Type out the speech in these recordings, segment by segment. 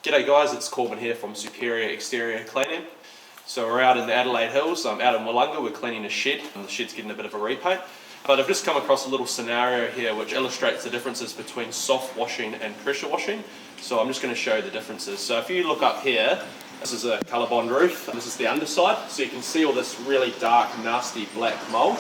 G'day guys, it's Corbin here from Superior Exterior Cleaning. So we're out in the Adelaide Hills, I'm out in Willunga, we're cleaning a shed. The shed's getting a bit of a repaint. But I've just come across a little scenario here which illustrates the differences between soft washing and pressure washing. So I'm just going to show you the differences. So if you look up here, this is a Colorbond roof, this is the underside. So you can see all this really dark, nasty black mould.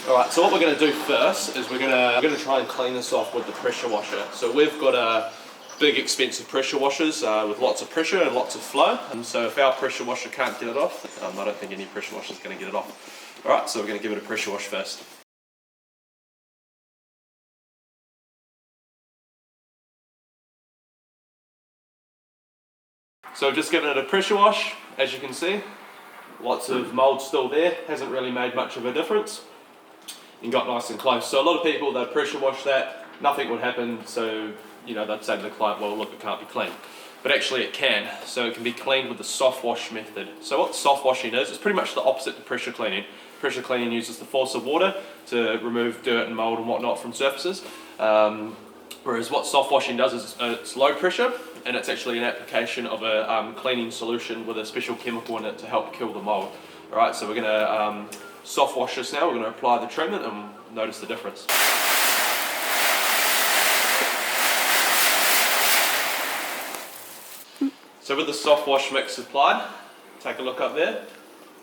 Alright, so what we're going to do first is we're going to try and clean this off with the pressure washer. So we've got a big expensive pressure washers with lots of pressure and lots of flow, and so if our pressure washer can't get it off, I don't think any pressure washer is going to get it off. Alright, so we're going to give it a pressure wash first. So I've just given it a pressure wash, as you can see. Lots of mould still there, hasn't really made much of a difference. And got nice and close. So a lot of people, they'd pressure wash that, nothing would happen, so they'd say to the client, well look, it can't be cleaned. But actually it can. So it can be cleaned with the soft wash method. So what soft washing is, it's pretty much the opposite to pressure cleaning. Pressure cleaning uses the force of water to remove dirt and mould and whatnot from surfaces. Whereas what soft washing does is it's low pressure, and it's actually an application of a cleaning solution with a special chemical in it to help kill the mould. Alright, so we're going to soft wash this now, we're going to apply the treatment and notice the difference. So with the soft wash mix applied, take a look up there.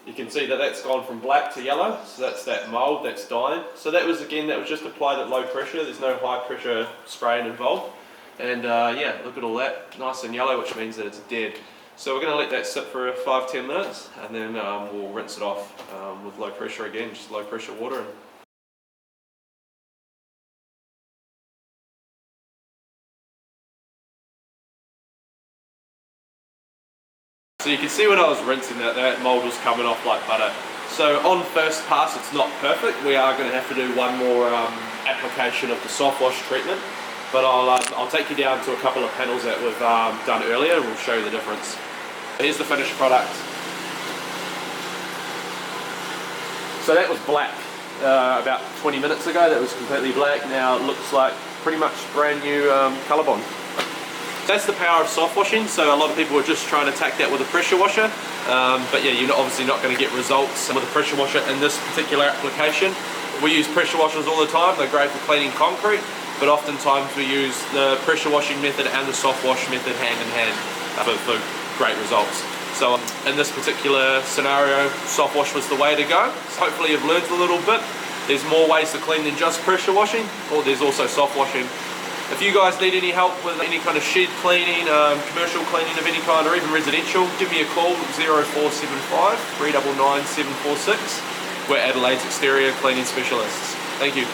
You can see that that's gone from black to yellow, so that's that mould that's dying. So that was just applied at low pressure, there's no high pressure spraying involved. And yeah, look at all that, nice and yellow, which means that it's dead. So we're going to let that sit for 5-10 minutes, and then we'll rinse it off with low pressure again, just low pressure water. So you can see when I was rinsing that mould was coming off like butter. So on first pass it's not perfect, we are going to have to do one more application of the soft wash treatment. But I'll take you down to a couple of panels that we've done earlier and we'll show you the difference. Here's the finished product. So that was black about 20 minutes ago, that was completely black. Now it looks like pretty much brand new Colorbond. That's the power of soft washing, so a lot of people are just trying to attack that with a pressure washer. But yeah, you're obviously not going to get results with a pressure washer in this particular application. We use pressure washers all the time, they're great for cleaning concrete, but oftentimes we use the pressure washing method and the soft wash method hand in hand for great results. So in this particular scenario, soft wash was the way to go. So hopefully you've learned a little bit. There's more ways to clean than just pressure washing, or there's also soft washing. If you guys need any help with any kind of shed cleaning, commercial cleaning of any kind, or even residential, give me a call, 0475 399 746. We're Adelaide's exterior cleaning specialists. Thank you.